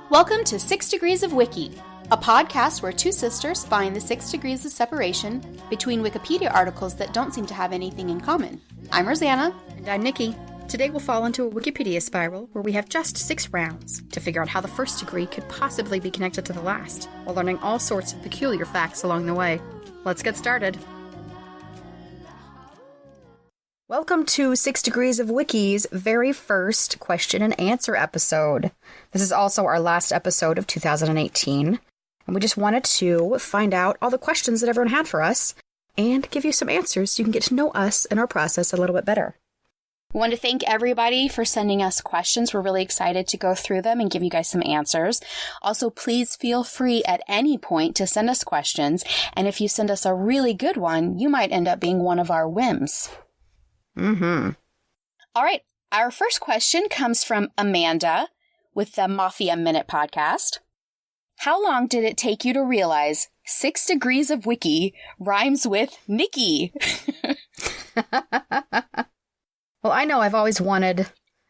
Welcome to 6 Degrees of Wiki, a podcast where two sisters find the 6 degrees of separation between Wikipedia articles that don't seem to have anything in common. I'm Rosanna. And I'm Nikki. Today we'll fall into a Wikipedia spiral where we have just 6 rounds to figure out how the first degree could possibly be connected to the last, while learning all sorts of peculiar facts along the way. Let's get started. Welcome to 6 Degrees of Wiki's very first question and answer episode. This is also our last episode of 2018, and we just wanted to find out all the questions that everyone had for us and give you some answers so you can get to know us and our process a little bit better. We want to thank everybody for sending us questions. We're really excited to go through them and give you guys some answers. Also, please feel free at any point to send us questions, and if you send us a really good one, you might end up being one of our whims. Mm-hmm. All right. Our first question comes from Amanda with the Mafia Minute podcast. How long did it take you to realize 6 Degrees of Wiki rhymes with Nikki? Well, I know I've always wanted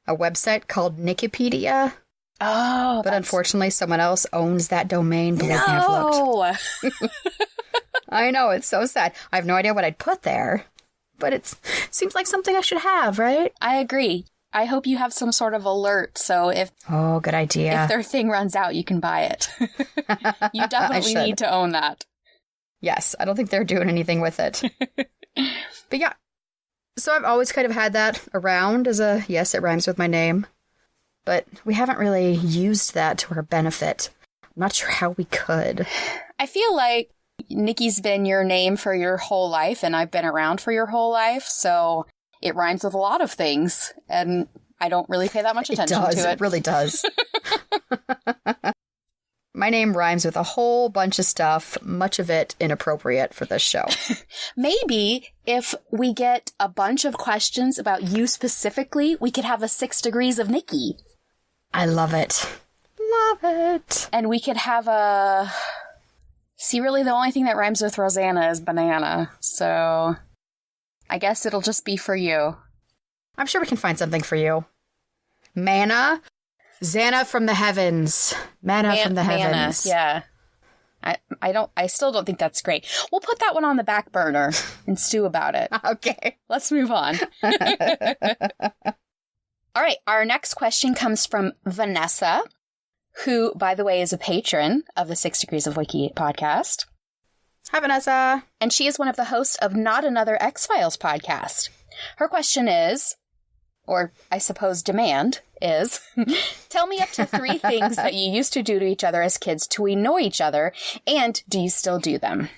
a website called Nikipedia. Oh, but unfortunately someone else owns that domain. Believe me, I've looked. I know, it's so sad. I have no idea what I'd put there. But it seems like something I should have, right? I agree. I hope you have some sort of alert, so if... Oh, good idea. If their thing runs out, you can buy it. You definitely need to own that. Yes, I don't think they're doing anything with it. But yeah, so I've always kind of had that around as a, yes, it rhymes with my name. But we haven't really used that to our benefit. I'm not sure how we could. I feel like Nikki's been your name for your whole life, and I've been around for your whole life, so it rhymes with a lot of things, and I don't really pay that much attention to it. It really does. My name rhymes with a whole bunch of stuff, much of it inappropriate for this show. Maybe if we get a bunch of questions about you specifically, we could have a 6 Degrees of Nikki. I love it. Love it. And we could have a... See, really, the only thing that rhymes with Rosanna is banana, so I guess it'll just be for you. I'm sure we can find something for you. Manna? Xana from the heavens. Manna from the heavens. Yeah. I still don't think that's great. We'll put that one on the back burner and stew about it. Okay. Let's move on. All right, our next question comes from Vanessa, who, by the way, is a patron of the 6 Degrees of Wiki podcast. Hi, Vanessa. And she is one of the hosts of Not Another X-Files podcast. Her question is, or I suppose demand is, tell me up to 3 things that you used to do to each other as kids to annoy each other, and do you still do them?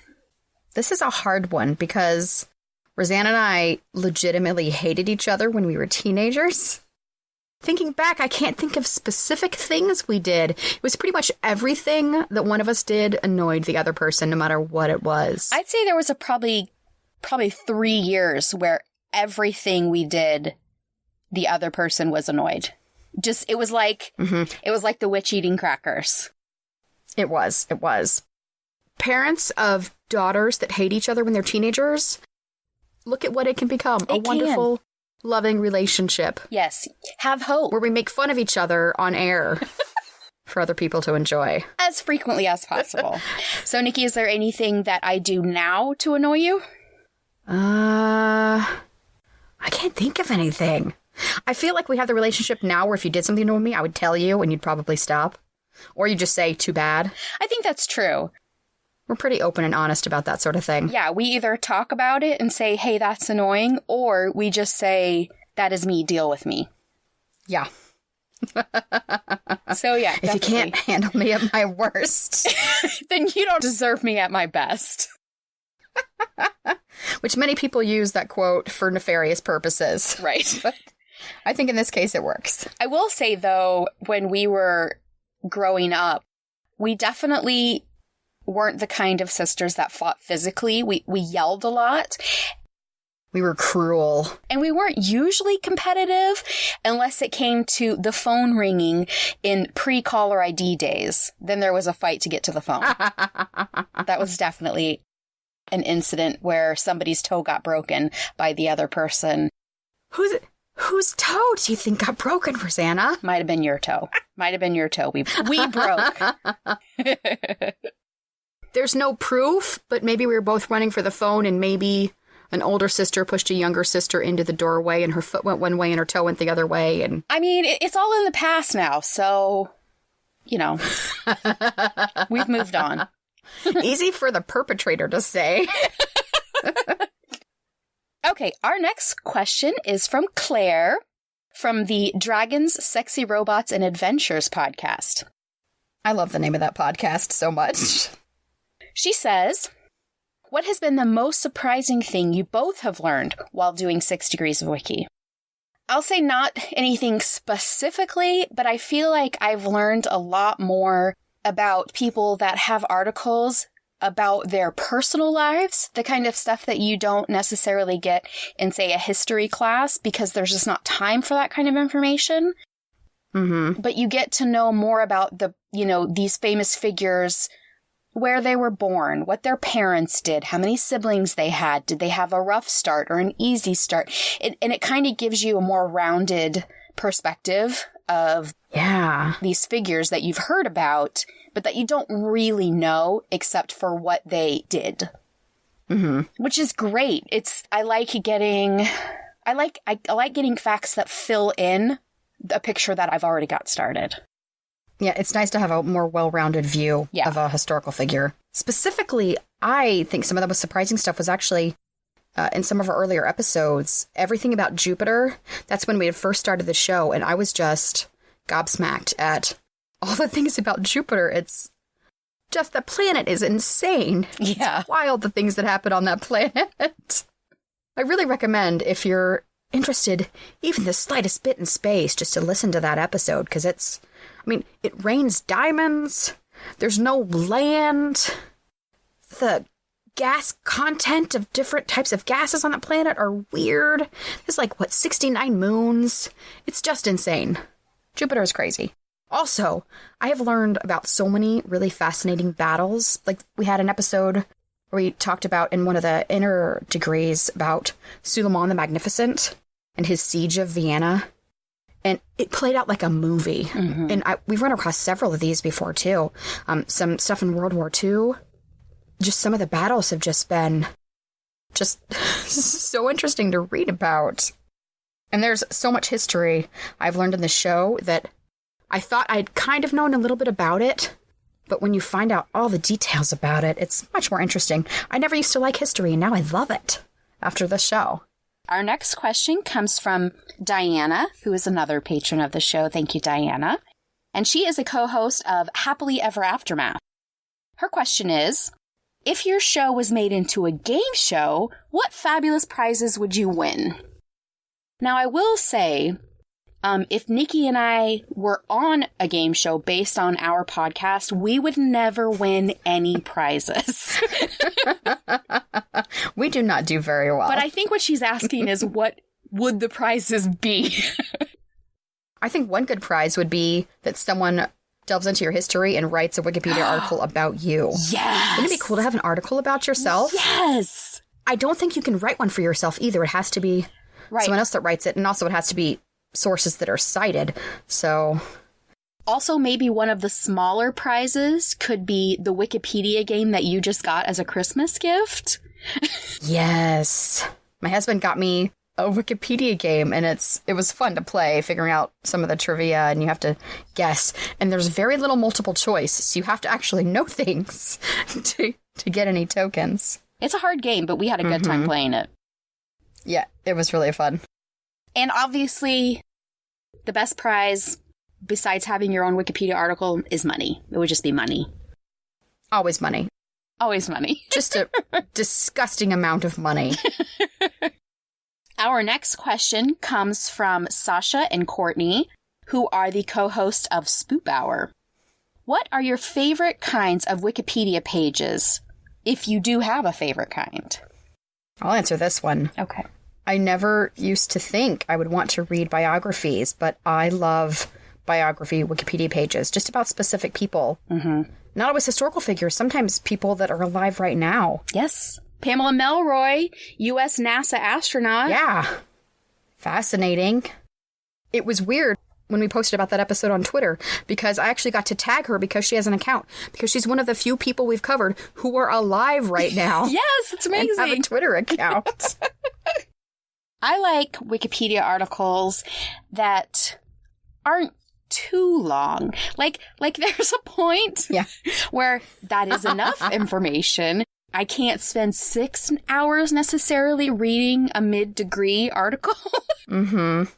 This is a hard one because Rosanna and I legitimately hated each other when we were teenagers. Thinking back, I can't think of specific things we did. It was pretty much everything that one of us did annoyed the other person, no matter what it was. I'd say there was probably 3 years where everything we did, the other person was annoyed. It was like the witch eating crackers. It was. Parents of daughters that hate each other when they're teenagers, look at what it can become. A wonderful, loving relationship. Yes. Have hope. Where we make fun of each other on air for other people to enjoy. As frequently as possible. So, Nikki, is there anything that I do now to annoy you? I can't think of anything. I feel like we have the relationship now where if you did something to me, I would tell you and you'd probably stop. Or you'd just say, too bad. I think that's true. We're pretty open and honest about that sort of thing. Yeah, we either talk about it and say, hey, that's annoying, or we just say, that is me, deal with me. Yeah. So, yeah, if you can't handle me at my worst, then you don't deserve me at my best. Which many people use that quote for nefarious purposes. Right. But I think in this case it works. I will say, though, when we were growing up, we definitely weren't the kind of sisters that fought physically. We yelled a lot. We were cruel. And we weren't usually competitive unless it came to the phone ringing in pre-caller ID days. Then there was a fight to get to the phone. That was definitely an incident where somebody's toe got broken by the other person. Whose toe do you think got broken, Rosanna? Might have been your toe. Might have been your toe. We broke. There's no proof, but maybe we were both running for the phone and maybe an older sister pushed a younger sister into the doorway and her foot went one way and her toe went the other way. And I mean, it's all in the past now, so, we've moved on. Easy for the perpetrator to say. Okay, our next question is from Claire from the Dragons, Sexy Robots, and Adventures podcast. I love the name of that podcast so much. She says, what has been the most surprising thing you both have learned while doing 6 Degrees of Wiki? I'll say not anything specifically, but I feel like I've learned a lot more about people that have articles about their personal lives, the kind of stuff that you don't necessarily get in, say, a history class because there's just not time for that kind of information. Mm-hmm. But you get to know more about these famous figures, where they were born, what their parents did, how many siblings they had, did they have a rough start or an easy start? And it kind of gives you a more rounded perspective of these figures that you've heard about, but that you don't really know except for what they did. Mm-hmm. Which is great. I like getting facts that fill in a picture that I've already got started. Yeah, it's nice to have a more well-rounded view of a historical figure. Specifically, I think some of the most surprising stuff was actually in some of our earlier episodes, everything about Jupiter. That's when we had first started the show, and I was just gobsmacked at all the things about Jupiter. It's just, the planet is insane. Yeah. It's wild, the things that happen on that planet. I really recommend, if you're interested even the slightest bit in space, just to listen to that episode, because it rains diamonds, there's no land, the gas content of different types of gases on the planet are weird. There's 69 moons. It's just insane. Jupiter is crazy. Also, I have learned about so many really fascinating battles. We had an episode where we talked about in one of the inner degrees about Suleiman the Magnificent and his siege of Vienna. And it played out like a movie. Mm-hmm. And we've run across several of these before, too. Some stuff in World War II. Just some of the battles have just been so interesting to read about. And there's so much history I've learned in the show that I thought I'd kind of known a little bit about it. But when you find out all the details about it, it's much more interesting. I never used to like history, and now I love it after the show. Our next question comes from Diana, who is another patron of the show. Thank you, Diana. And she is a co-host of Happily Ever Aftermath. Her question is, if your show was made into a game show, what fabulous prizes would you win? Now, I will say, if Nikki and I were on a game show based on our podcast, we would never win any prizes. We do not do very well. But I think what she's asking is, what would the prizes be? I think one good prize would be that someone delves into your history and writes a Wikipedia article about you. Yes! Wouldn't it be cool to have an article about yourself? Yes! I don't think you can write one for yourself either. It has to be someone else that writes it, and also it has to be sources that are cited. So also, maybe one of the smaller prizes could be the Wikipedia game that you just got as a Christmas gift. Yes. My husband got me a Wikipedia game, and it was fun to play, figuring out some of the trivia, and you have to guess. And there's very little multiple choice, so you have to actually know things to get any tokens. It's a hard game, but we had a good time playing it. Yeah, it was really fun. And obviously, the best prize, besides having your own Wikipedia article, is money. It would just be money. Always money. Always money. Just a disgusting amount of money. Our next question comes from Sasha and Courtney, who are the co-hosts of Spoop Hour. What are your favorite kinds of Wikipedia pages, if you do have a favorite kind? I'll answer this one. Okay. I never used to think I would want to read biographies, but I love biography Wikipedia pages, just about specific people. Mm-hmm. Not always historical figures, sometimes people that are alive right now. Yes. Pamela Melroy, U.S. NASA astronaut. Yeah. Fascinating. It was weird when we posted about that episode on Twitter, because I actually got to tag her because she has an account, because she's one of the few people we've covered who are alive right now. Yes, it's amazing. And have a Twitter account. I like Wikipedia articles that aren't too long. Like there's a point where that is enough information. I can't spend 6 hours necessarily reading a mid-degree article. Mm-hmm.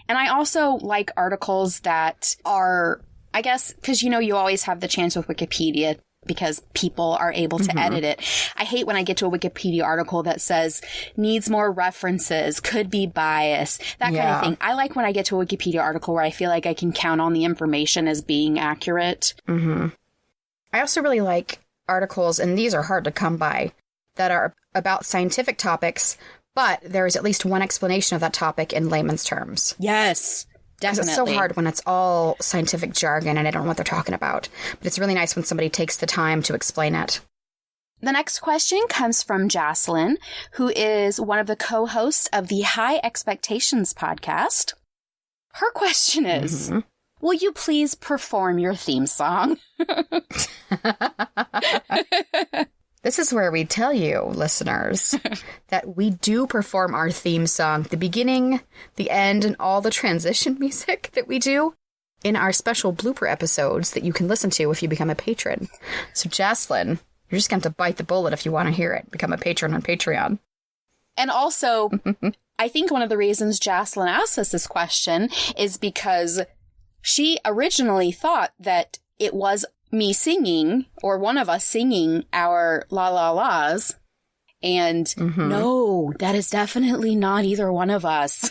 And I also like articles that are, I guess, because, you always have the chance with Wikipedia because people are able to edit it. I hate when I get to a Wikipedia article that says, needs more references, could be biased, that kind of thing. I like when I get to a Wikipedia article where I feel like I can count on the information as being accurate. Mm-hmm. I also really like articles, and these are hard to come by, that are about scientific topics, but there is at least one explanation of that topic in layman's terms. Yes, definitely. It's so hard when it's all scientific jargon and I don't know what they're talking about. But it's really nice when somebody takes the time to explain it. The next question comes from Jocelyn, who is one of the co-hosts of the High Expectations podcast. Her question is, will you please perform your theme song? This is where we tell you, listeners, that we do perform our theme song, the beginning, the end, and all the transition music that we do in our special blooper episodes that you can listen to if you become a patron. So, Jocelyn, you're just going to have to bite the bullet if you want to hear it. Become a patron on Patreon. And also, I think one of the reasons Jocelyn asked us this question is because she originally thought that it was me singing, or one of us singing our La La La's, and no, that is definitely not either one of us.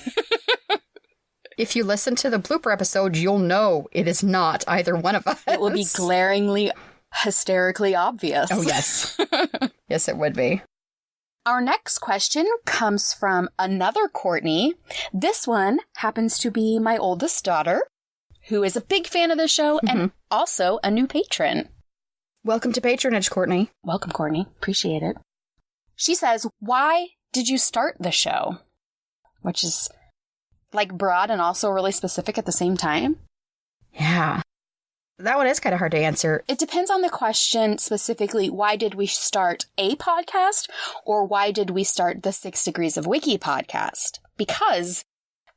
If you listen to the blooper episode, you'll know it is not either one of us. It will be glaringly, hysterically obvious. Oh, yes. Yes, it would be. Our next question comes from another Courtney. This one happens to be my oldest daughter, who is a big fan of the show and also a new patron. Welcome to patronage, Courtney. Welcome, Courtney. Appreciate it. She says, why did you start the show? Which is broad and also really specific at the same time. Yeah. That one is kind of hard to answer. It depends on the question, specifically, why did we start a podcast, or why did we start the 6 Degrees of Wiki podcast? Because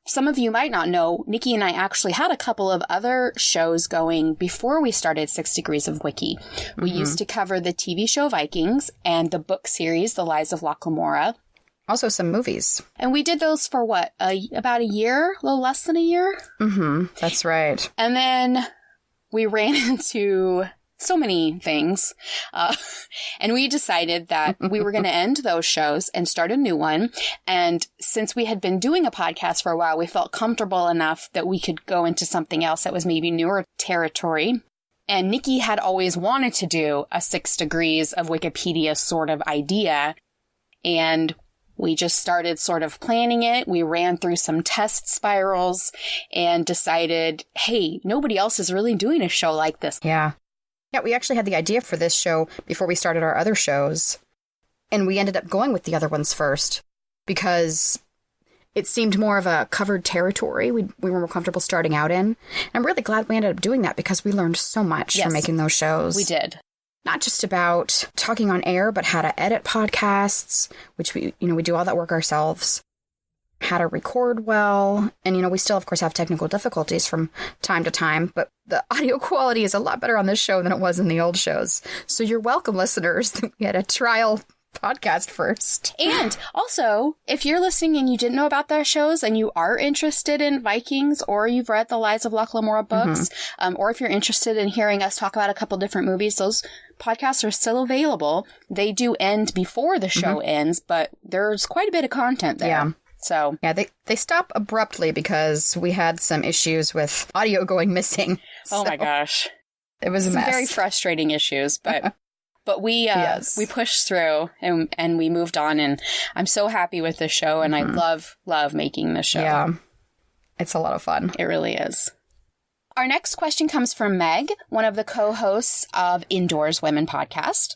some of you might not know, Nikki and I actually had a couple of other shows going before we started 6 Degrees of Wiki. We used to cover the TV show Vikings and the book series, The Lies of Locke Lamora. Also some movies. And we did those for what, about a year? A little less than a year? That's right. And then we ran into so many things. And we decided that we were going to end those shows and start a new one. And since we had been doing a podcast for a while, we felt comfortable enough that we could go into something else that was maybe newer territory. And Nikki had always wanted to do a 6 Degrees of Wikipedia sort of idea. And we just started sort of planning it. We ran through some test spirals and decided, hey, nobody else is really doing a show like this. Yeah. Yeah, we actually had the idea for this show before we started our other shows, and we ended up going with the other ones first because it seemed more of a covered territory we were more comfortable starting out in. And I'm really glad we ended up doing that because we learned so much from making those shows. We did. Not just about talking on air, but how to edit podcasts, which we do all that work ourselves. How to record well. And, we still, of course, have technical difficulties from time to time, but the audio quality is a lot better on this show than it was in the old shows. So you're welcome, listeners, that we had a trial podcast first. And also, if you're listening and you didn't know about their shows and you are interested in Vikings, or you've read the Lies of Locke Lamora books, or if you're interested in hearing us talk about a couple different movies, those podcasts are still available. They do end before the show ends, but there's quite a bit of content there. Yeah. So yeah, they stop abruptly because we had some issues with audio going missing. Oh my gosh. It was a mess. Very frustrating issues, but we pushed through and we moved on, and I'm so happy with this show, and I love making this show. Yeah. It's a lot of fun. It really is. Our next question comes from Meg, one of the co-hosts of Indoors Women podcast.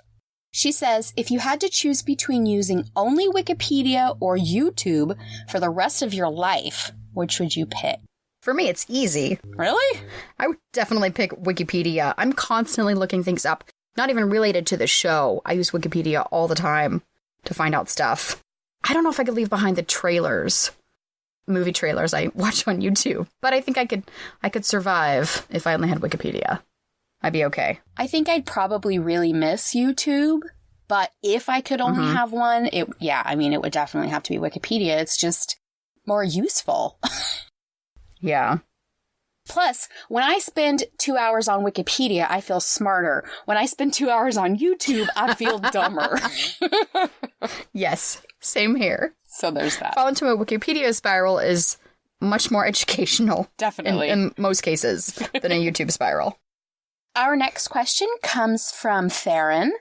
She says, if you had to choose between using only Wikipedia or YouTube for the rest of your life, which would you pick? For me, it's easy. Really? I would definitely pick Wikipedia. I'm constantly looking things up, not even related to the show. I use Wikipedia all the time to find out stuff. I don't know if I could leave behind the trailers, movie trailers I watch on YouTube, but I think I could survive if I only had Wikipedia. I'd be okay. I think I'd probably really miss YouTube, but if I could only have one, it would definitely have to be Wikipedia. It's just more useful. Yeah. Plus, when I spend 2 hours on Wikipedia, I feel smarter. When I spend 2 hours on YouTube, I feel dumber. Yes, same here. So there's that. Fall into a Wikipedia spiral is much more educational. Definitely. In most cases than a YouTube spiral. Our next question comes from Theron,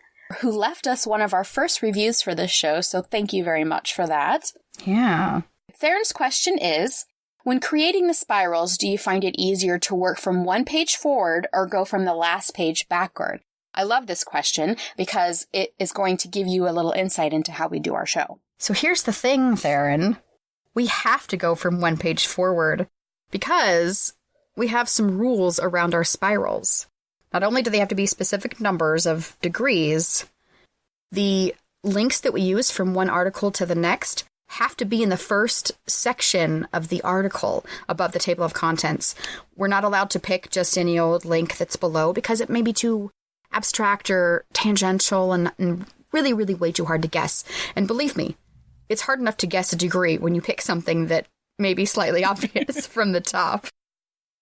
who left us one of our first reviews for this show, so thank you very much for that. Yeah. Theron's question is, when creating the spirals, do you find it easier to work from one page forward or go from the last page backward? I love this question because it is going to give you a little insight into how we do our show. So here's the thing, Theron. We have to go from one page forward because we have some rules around our spirals. Not only do they have to be specific numbers of degrees, the links that we use from one article to the next have to be in the first section of the article above the table of contents. We're not allowed to pick just any old link that's below because it may be too abstract or tangential and really, really way too hard to guess. And believe me, it's hard enough to guess a degree when you pick something that may be slightly obvious from the top.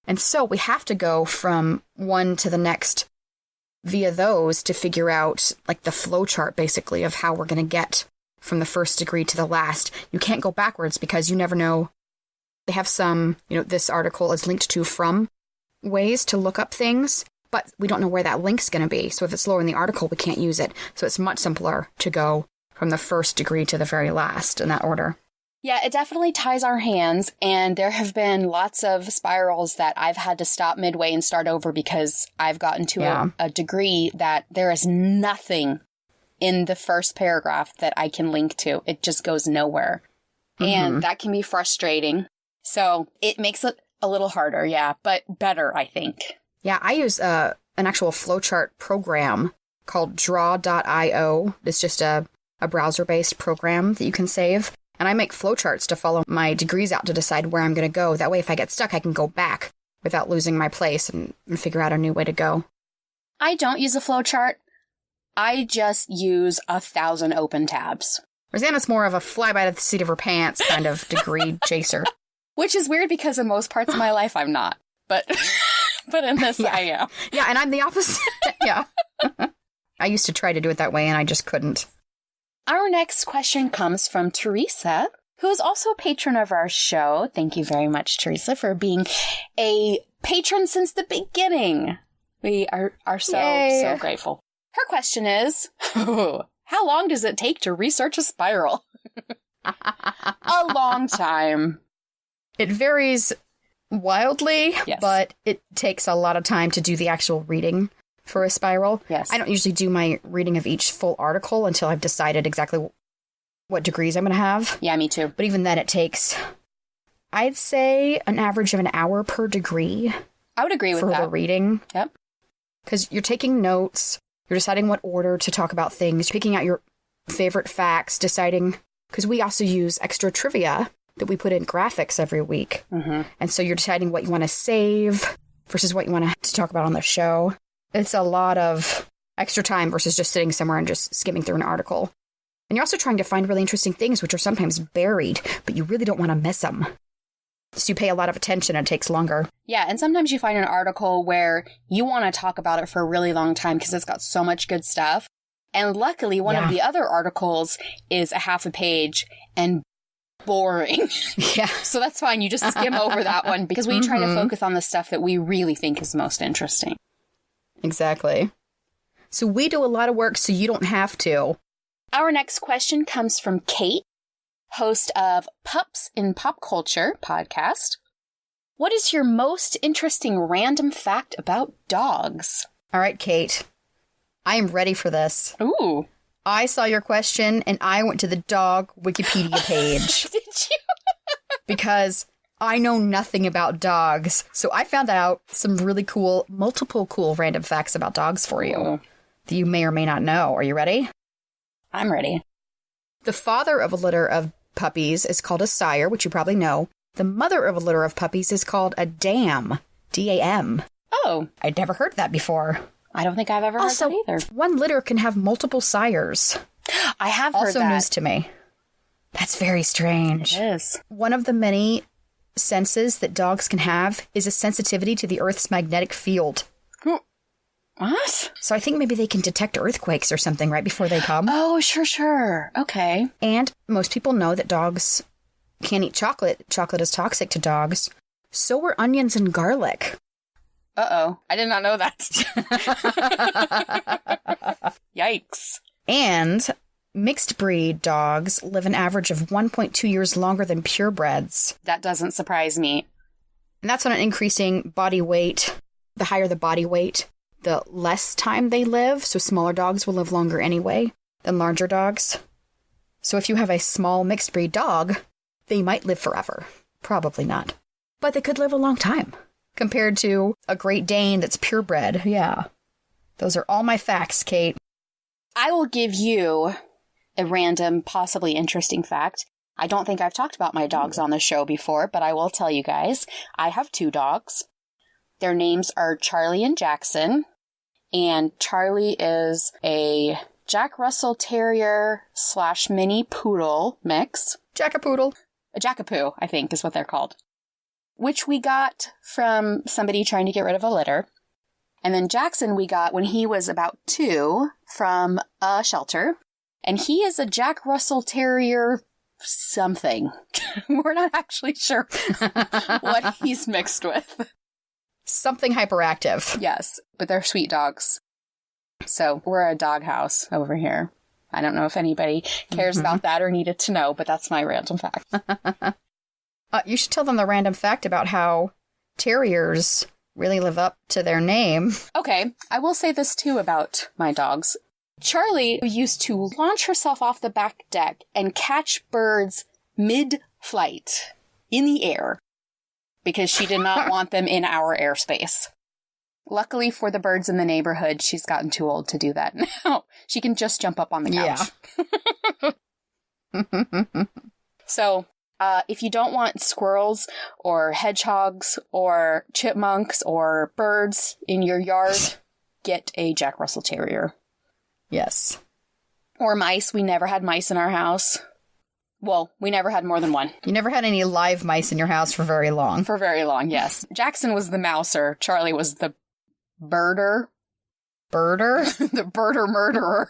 And so we have to go from one to the next via those to figure out like the flow chart basically of how we're going to get from the first degree to the last. You can't go backwards because you never know. They have some, this article is linked to from ways to look up things, but we don't know where that link's going to be. So if it's lower in the article, we can't use it. So it's much simpler to go from the first degree to the very last in that order. Yeah, it definitely ties our hands, and there have been lots of spirals that I've had to stop midway and start over because I've gotten to a degree that there is nothing in the first paragraph that I can link to. It just goes nowhere. And that can be frustrating. So it makes it a little harder, but better, I think. Yeah, I use an actual flowchart program called draw.io. It's just a browser-based program that you can save. And I make flowcharts to follow my degrees out to decide where I'm going to go. That way, if I get stuck, I can go back without losing my place and figure out a new way to go. I don't use a flowchart. I just use 1,000 open tabs. Rosanna's more of a fly by the seat of her pants kind of degree chaser. Which is weird because in most parts of my life, I'm not. But in this, I am. Yeah, and I'm the opposite. Yeah. I used to try to do it that way, and I just couldn't. Our next question comes from Teresa, who is also a patron of our show. Thank you very much, Teresa, for being a patron since the beginning. We are so grateful. Her question is, how long does it take to research a spiral? A long time. It varies wildly, yes, but it takes a lot of time to do the actual reading for a spiral. Yes. I don't usually do my reading of each full article until I've decided exactly what degrees I'm going to have. Yeah, me too. But even then it takes, I'd say, an average of an hour per degree. I would agree with that. For the reading. Yep. Because you're taking notes, you're deciding what order to talk about things, picking out your favorite facts, deciding, because we also use extra trivia that we put in graphics every week. And so you're deciding what you want to save versus what you want to talk about on the show. It's a lot of extra time versus just sitting somewhere and just skimming through an article. And you're also trying to find really interesting things, which are sometimes buried, but you really don't want to miss them. So you pay a lot of attention and it takes longer. Yeah, and sometimes you find an article where you want to talk about it for a really long time because it's got so much good stuff. And luckily, one of the other articles is a half a page and boring. Yeah. So that's fine. You just skim over that one because we try to focus on the stuff that we really think is most interesting. Exactly. So we do a lot of work so you don't have to. Our next question comes from Kate, host of Pups in Pop Culture podcast. What is your most interesting random fact about dogs? All right, Kate. I am ready for this. Ooh. I saw your question and I went to the dog Wikipedia page. Did you? Because I know nothing about dogs. So I found out some really cool, multiple cool random facts about dogs for you that you may or may not know. Are you ready? I'm ready. The father of a litter of puppies is called a sire, which you probably know. The mother of a litter of puppies is called a dam. D-A-M. Oh. I'd never heard that before. I don't think I've ever heard that either. One litter can have multiple sires. I have heard that. Also news to me. That's very strange. It is. One of the many senses that dogs can have is a sensitivity to the Earth's magnetic field. What? So I think maybe they can detect earthquakes or something right before they come. Oh, sure. Okay. And most people know that dogs can't eat chocolate. Chocolate is toxic to dogs. So are onions and garlic. Uh-oh. I did not know that. Yikes. And mixed breed dogs live an average of 1.2 years longer than purebreds. That doesn't surprise me. And that's on an increasing body weight. The higher the body weight, the less time they live. So smaller dogs will live longer anyway than larger dogs. So if you have a small mixed breed dog, they might live forever. Probably not. But they could live a long time compared to a Great Dane that's purebred. Yeah. Those are all my facts, Kate. I will give you a random, possibly interesting fact. I don't think I've talked about my dogs on the show before, but I will tell you guys. I have 2 dogs. Their names are Charlie and Jackson. And Charlie is a Jack Russell Terrier / mini poodle mix. Jackapoodle. A Jackapoo, I think, is what they're called. Which we got from somebody trying to get rid of a litter. And then Jackson we got when he was about 2 from a shelter. And he is a Jack Russell Terrier something. We're not actually sure what he's mixed with. Something hyperactive. Yes, but they're sweet dogs. So we're a dog house over here. I don't know if anybody cares about that or needed to know, but that's my random fact. You should tell them the random fact about how terriers really live up to their name. Okay, I will say this too about my dogs. Charlie used to launch herself off the back deck and catch birds mid-flight in the air because she did not want them in our airspace. Luckily for the birds in the neighborhood, she's gotten too old to do that now. She can just jump up on the couch. Yeah. So, if you don't want squirrels or hedgehogs or chipmunks or birds in your yard, get a Jack Russell Terrier. Yes. Or mice. We never had mice in our house. Well, we never had more than one. You never had any live mice in your house for very long. For very long, yes. Jackson was the mouser. Charlie was the birder. Birder? The birder murderer.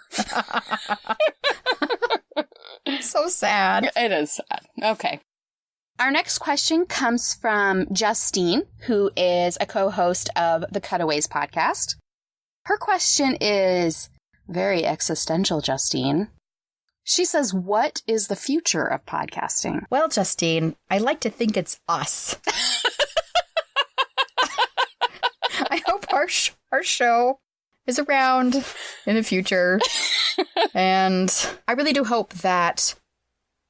So sad. It is sad. Okay. Our next question comes from Justine, who is a co-host of the Cutaways podcast. Her question is very existential, Justine. She says, what is the future of podcasting? Well, Justine, I like to think it's us. I hope our show is around in the future. And I really do hope that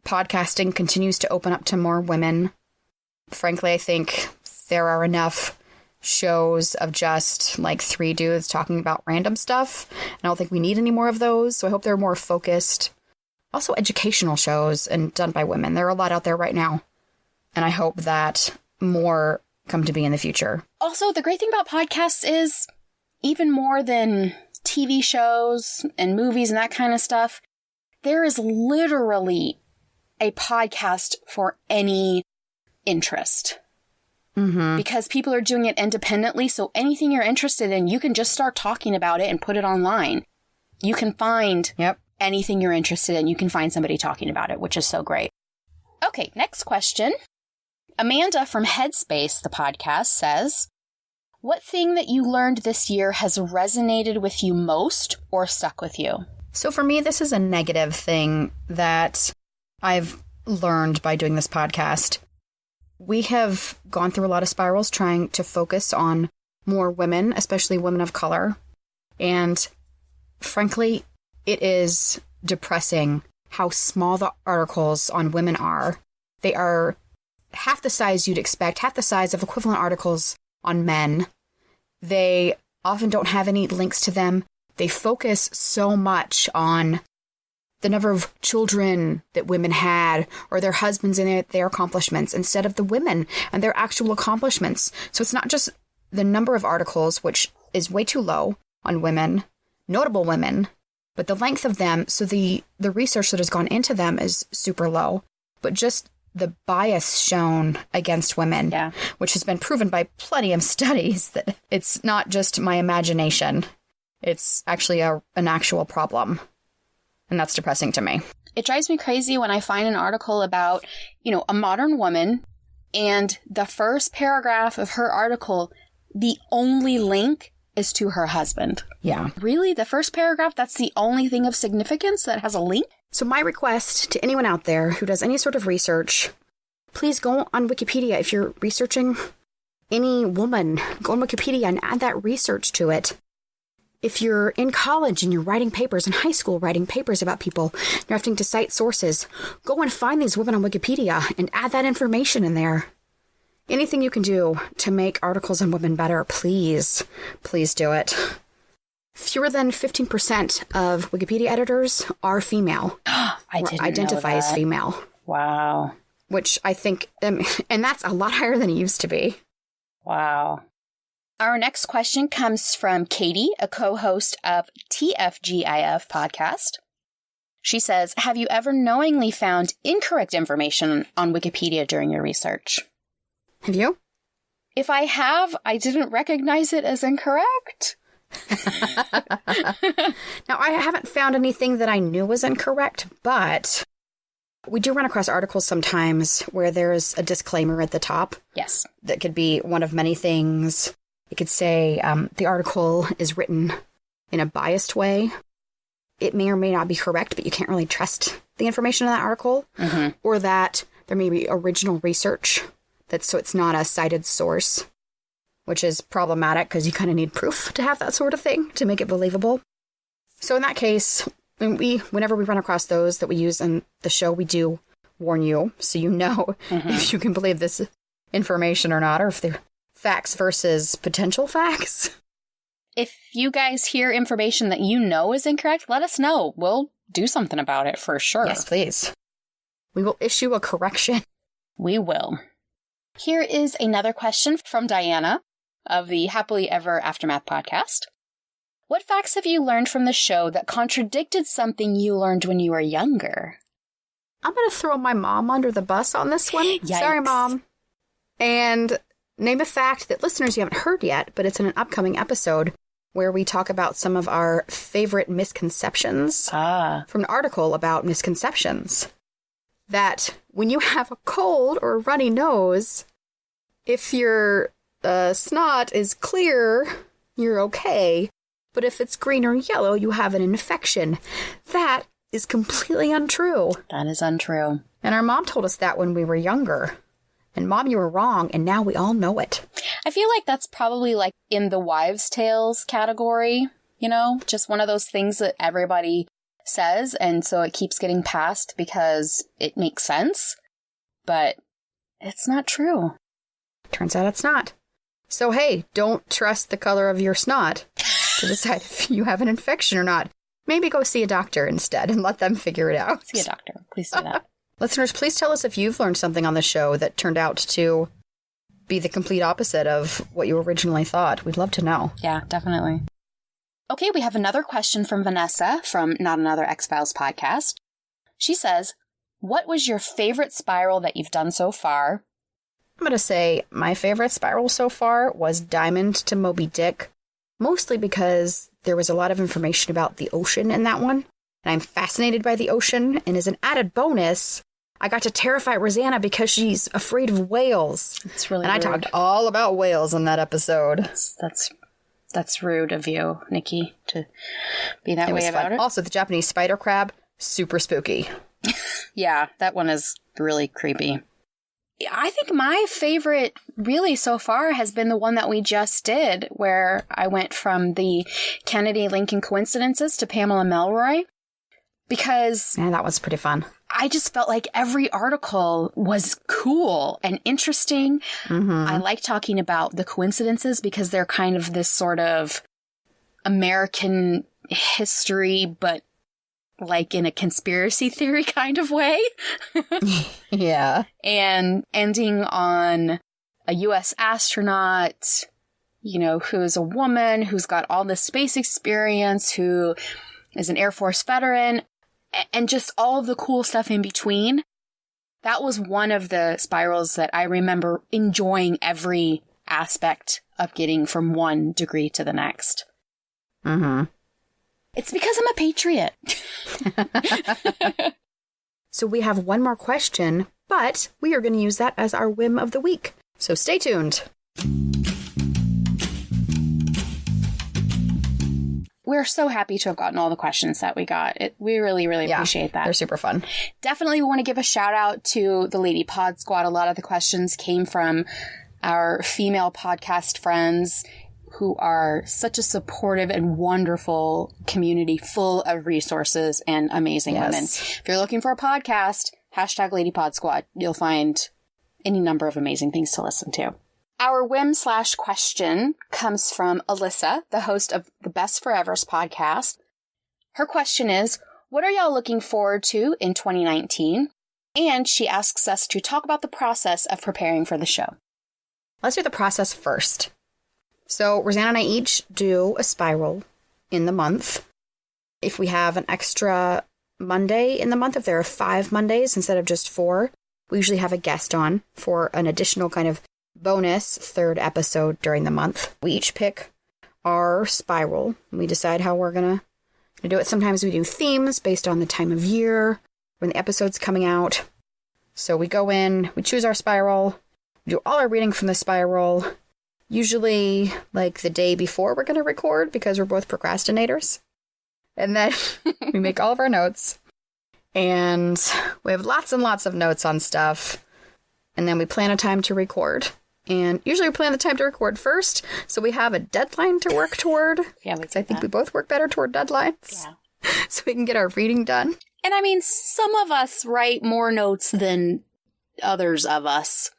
podcasting continues to open up to more women. Frankly, I think there are enough shows of just like 3 dudes talking about random stuff. And I don't think we need any more of those. So I hope they're more focused. Also educational shows and done by women. There are a lot out there right now. And I hope that more come to be in the future. Also, the great thing about podcasts is even more than TV shows and movies and that kind of stuff, there is literally a podcast for any interest. Mm-hmm. Because people are doing it independently, so anything you're interested in, you can just start talking about it and put it online. You can find anything you're interested in. You can find somebody talking about it, which is so great. Okay, next question. Amanda from Headspace, the podcast, says, what thing that you learned this year has resonated with you most or stuck with you? So for me, this is a negative thing that I've learned by doing this podcast. We have gone through a lot of spirals trying to focus on more women, especially women of color. And frankly, it is depressing how small the articles on women are. They are half the size you'd expect, half the size of equivalent articles on men. They often don't have any links to them. They focus so much on the number of children that women had or their husbands and their accomplishments instead of the women and their actual accomplishments. So it's not just the number of articles, which is way too low on women, notable women, but the length of them. So the research that has gone into them is super low, but just the bias shown against women, which has been proven by plenty of studies that it's not just my imagination. It's actually an actual problem. And that's depressing to me. It drives me crazy when I find an article about, a modern woman, and the first paragraph of her article, the only link is to her husband. Yeah. Really? The first paragraph, that's the only thing of significance that has a link? So my request to anyone out there who does any sort of research, please go on Wikipedia. If you're researching any woman, go on Wikipedia and add that research to it. If you're in college and you're writing papers, in high school writing papers about people, you're having to cite sources, go and find these women on Wikipedia and add that information in there. Anything you can do to make articles on women better, please do it. Fewer than 15% of Wikipedia editors are female. I didn't identify know as female. Wow. Which I think, and that's a lot higher than it used to be. Wow. Our next question comes from Katie, a co-host of TFGIF podcast. She says, have you ever knowingly found incorrect information on Wikipedia during your research? Have you? If I have, I didn't recognize it as incorrect. Now, I haven't found anything that I knew was incorrect, but we do run across articles sometimes where there's a disclaimer at the top. Yes. That could be one of many things. It could say the article is written in a biased way. It may or may not be correct, but you can't really trust the information in that article. Mm-hmm. Or that there may be original research, so it's not a cited source, which is problematic because you kind of need proof to have that sort of thing to make it believable. So in that case, whenever we run across those that we use in the show, we do warn you so you know if you can believe this information or not, or if they're facts versus potential facts. If you guys hear information that you know is incorrect, let us know. We'll do something about it for sure. Yes, please. We will issue a correction. We will. Here is another question from Diana of the Happily Ever Aftermath podcast. What facts have you learned from the show that contradicted something you learned when you were younger? I'm going to throw my mom under the bus on this one. Yikes. Sorry, Mom. And name a fact that listeners you haven't heard yet, but it's in an upcoming episode where we talk about some of our favorite misconceptions from an article about misconceptions. That when you have a cold or a runny nose, if your snot is clear, you're okay. But if it's green or yellow, you have an infection. That is completely untrue. That is untrue. And our mom told us that when we were younger. And Mom, you were wrong, and now we all know it. I feel like that's probably like in the wives' tales category, just one of those things that everybody says, and so it keeps getting passed because it makes sense. But it's not true. Turns out it's not. So hey, don't trust the color of your snot to decide if you have an infection or not. Maybe go see a doctor instead and let them figure it out. See a doctor. Please do that. Listeners, please tell us if you've learned something on the show that turned out to be the complete opposite of what you originally thought. We'd love to know. Yeah, definitely. Okay, we have another question from Vanessa from Not Another X-Files podcast. She says, what was your favorite spiral that you've done so far? I'm going to say my favorite spiral so far was Diamond to Moby Dick, mostly because there was a lot of information about the ocean in that one. And I'm fascinated by the ocean, and as an added bonus, I got to terrify Rosanna because she's afraid of whales. It's really And rude. I talked all about whales in that episode. That's rude of you, Nikki, to be that way about it. Also, the Japanese spider crab, super spooky. Yeah, that one is really creepy. I think my favorite really so far has been the one that we just did, where I went from the Kennedy Lincoln coincidences to Pamela Melroy. because Yeah, that was pretty fun. I just felt like every article was cool and interesting. I like talking about the coincidences because they're kind of this sort of American history, but like in a conspiracy theory kind of way. Yeah. And ending on a U.S. astronaut, you know, who is a woman, who's got all this space experience, who is an Air Force veteran, and just all of the cool stuff in between. That was one of the spirals that I remember enjoying every aspect of getting from one degree to the next. It's because I'm a patriot. So we have one more question, but we are going to use that as our whim of the week. So stay tuned. We're so happy to have gotten all the questions that we got. We really, really appreciate that. They're super fun. Definitely want to give a shout out to the Lady Pod Squad. A lot of the questions came from our female podcast friends who are such a supportive and wonderful community full of resources and amazing women. If you're looking for a podcast, hashtag Lady Pod Squad. You'll find any number of amazing things to listen to. Our whim/question comes from Alyssa, the host of the Best Forevers podcast. Her question is, what are y'all looking forward to in 2019? And she asks us to talk about the process of preparing for the show. Let's do the process first. So Rosanna and I each do a spiral in the month. If we have an extra Monday in the month, if there are 5 Mondays instead of just 4, we usually have a guest on for an additional kind of bonus 3rd episode during the month. We each pick our spiral. We decide how we're gonna do it. Sometimes we do themes based on the time of year when the episode's coming out. So we go in, we choose our spiral, we do all our reading from the spiral, usually like the day before we're gonna record because we're both procrastinators. And then we make all of our notes. And we have lots and lots of notes on stuff. And then we plan a time to record. And usually we plan the time to record first, so we have a deadline to work toward. Yeah, I think we both work better toward deadlines. Yeah. So we can get our reading done. And I mean, some of us write more notes than others of us.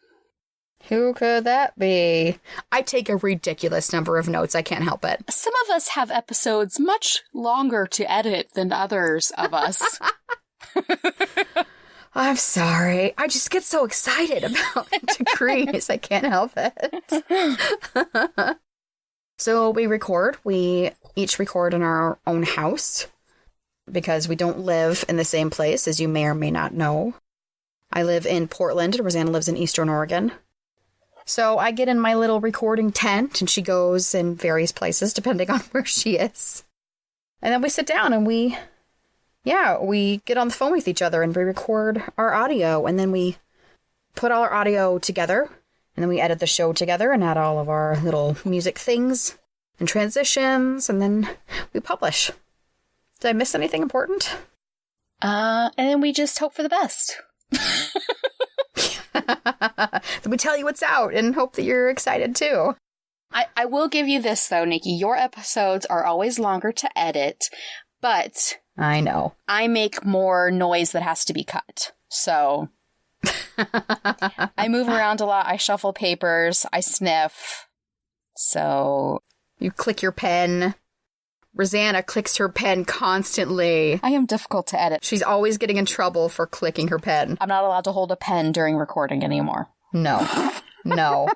Who could that be? I take a ridiculous number of notes. I can't help it. Some of us have episodes much longer to edit than others of us. I'm sorry. I just get so excited about degrees. I can't help it. So we record. We each record in our own house because we don't live in the same place, as you may or may not know. I live in Portland, and Rosanna lives in Eastern Oregon. So I get in my little recording tent, and she goes in various places depending on where she is. And then we sit down and we get on the phone with each other and we record our audio, and then we put all our audio together, and then we edit the show together and add all of our little music things and transitions, and then we publish. Did I miss anything important? And then we just hope for the best. Then we tell you what's out and hope that you're excited too. I will give you this though, Nikki. Your episodes are always longer to edit, but I know. I make more noise that has to be cut. So I move around a lot. I shuffle papers. I sniff. So you click your pen. Rosanna clicks her pen constantly. I am difficult to edit. She's always getting in trouble for clicking her pen. I'm not allowed to hold a pen during recording anymore. No.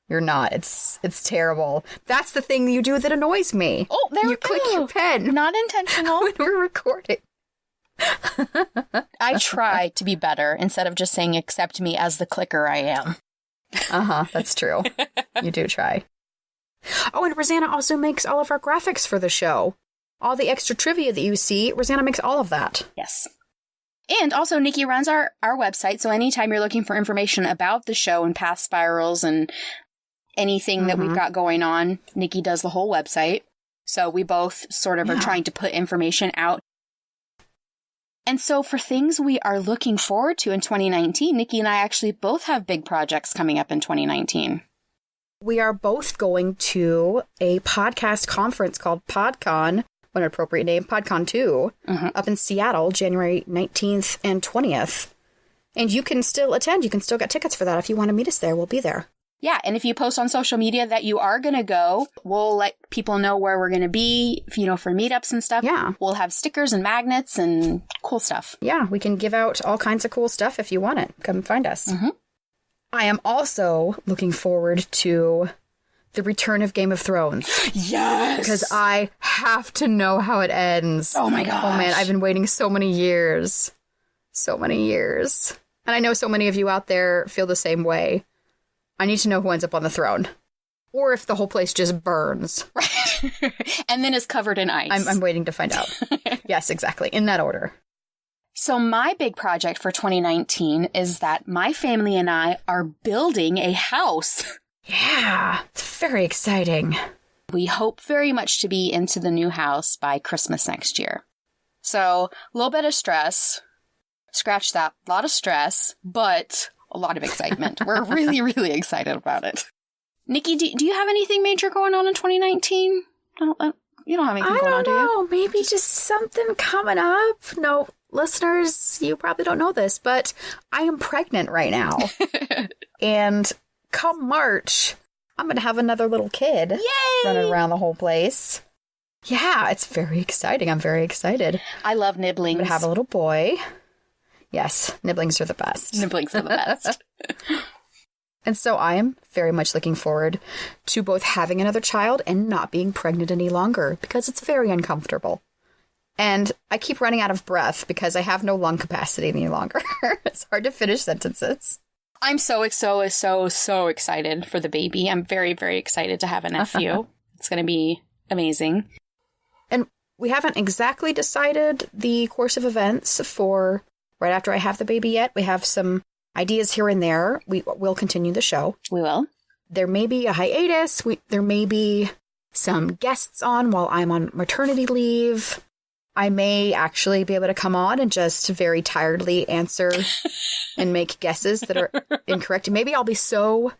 You're not. It's terrible. That's the thing you do that annoys me. Oh, there we go. You click your pen. Not intentional. When we're recording. I try to be better instead of just saying accept me as the clicker I am. That's true. You do try. Oh, and Rosanna also makes all of our graphics for the show. All the extra trivia that you see, Rosanna makes all of that. Yes. And also, Nikki runs our website, so anytime you're looking for information about the show and past spirals and anything that we've got going on, Nikki does the whole website. So we both sort of are trying to put information out. And so for things we are looking forward to in 2019, Nikki and I actually both have big projects coming up in 2019. We are both going to a podcast conference called PodCon, what an appropriate name, PodCon 2, up in Seattle, January 19th and 20th. And you can still attend. You can still get tickets for that. If you want to meet us there, we'll be there. Yeah, and if you post on social media that you are going to go, we'll let people know where we're going to be, for meetups and stuff. Yeah. We'll have stickers and magnets and cool stuff. Yeah, we can give out all kinds of cool stuff if you want it. Come find us. Mm-hmm. I am also looking forward to the return of Game of Thrones. Yes! Because I have to know how it ends. Oh my gosh. Oh man, I've been waiting so many years. So many years. And I know so many of you out there feel the same way. I need to know who ends up on the throne. Or if the whole place just burns. Right. And then is covered in ice. I'm waiting to find out. Yes, exactly. In that order. So my big project for 2019 is that my family and I are building a house. Yeah, it's very exciting. We hope very much to be into the new house by Christmas next year. So a little bit of stress. Scratch that. A lot of stress, but a lot of excitement. We're really, really excited about it. Nikki, do you have anything major going on in 2019? You don't have anything going on, do you? I don't know. Maybe just something coming up. No, listeners, you probably don't know this, but I am pregnant right now. And come March, I'm going to have another little kid. Yay! Running around the whole place. Yeah, it's very exciting. I'm very excited. I love nibblings. I'm going to have a little boy. Yes, nibblings are the best. Nibblings are the best. And so I am very much looking forward to both having another child and not being pregnant any longer, because it's very uncomfortable. And I keep running out of breath because I have no lung capacity any longer. It's hard to finish sentences. I'm so excited for the baby. I'm very, very excited to have a nephew. It's going to be amazing. And we haven't exactly decided the course of events for right after I have the baby yet. We have some ideas here and there. We will continue the show. We will. There may be a hiatus. There may be some guests on while I'm on maternity leave. I may actually be able to come on and just very tiredly answer and make guesses that are incorrect. Maybe I'll be so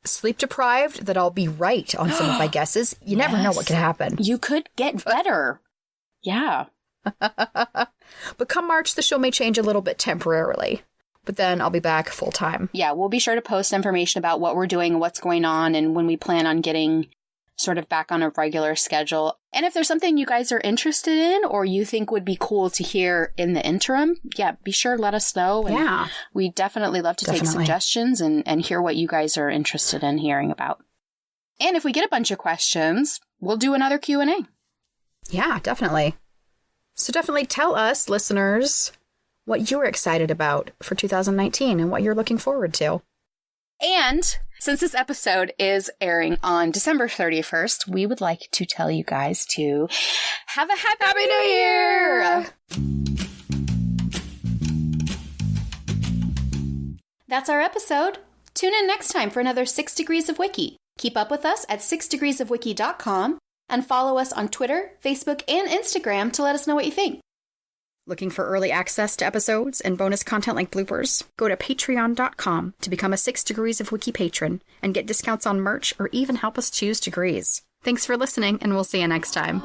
sleep deprived that I'll be right on some of my guesses. You never know what could happen. You could get better. Yeah. But come March, the show may change a little bit temporarily. But then I'll be back full time. Yeah, we'll be sure to post information about what we're doing, what's going on, and when we plan on getting sort of back on a regular schedule. And if there's something you guys are interested in or you think would be cool to hear in the interim, yeah, be sure to let us know. And yeah. We definitely love to take suggestions and hear what you guys are interested in hearing about. And if we get a bunch of questions, we'll do another Q&A. Yeah, definitely. So definitely tell us, listeners, what you're excited about for 2019 and what you're looking forward to. And since this episode is airing on December 31st, we would like to tell you guys to have a Happy New Year! That's our episode. Tune in next time for another 6 Degrees of Wiki. Keep up with us at 6degreesofwiki.com and follow us on Twitter, Facebook, and Instagram to let us know what you think. Looking for early access to episodes and bonus content like bloopers? Go to patreon.com to become a 6 Degrees of Wiki patron and get discounts on merch or even help us choose degrees. Thanks for listening, and we'll see you next time.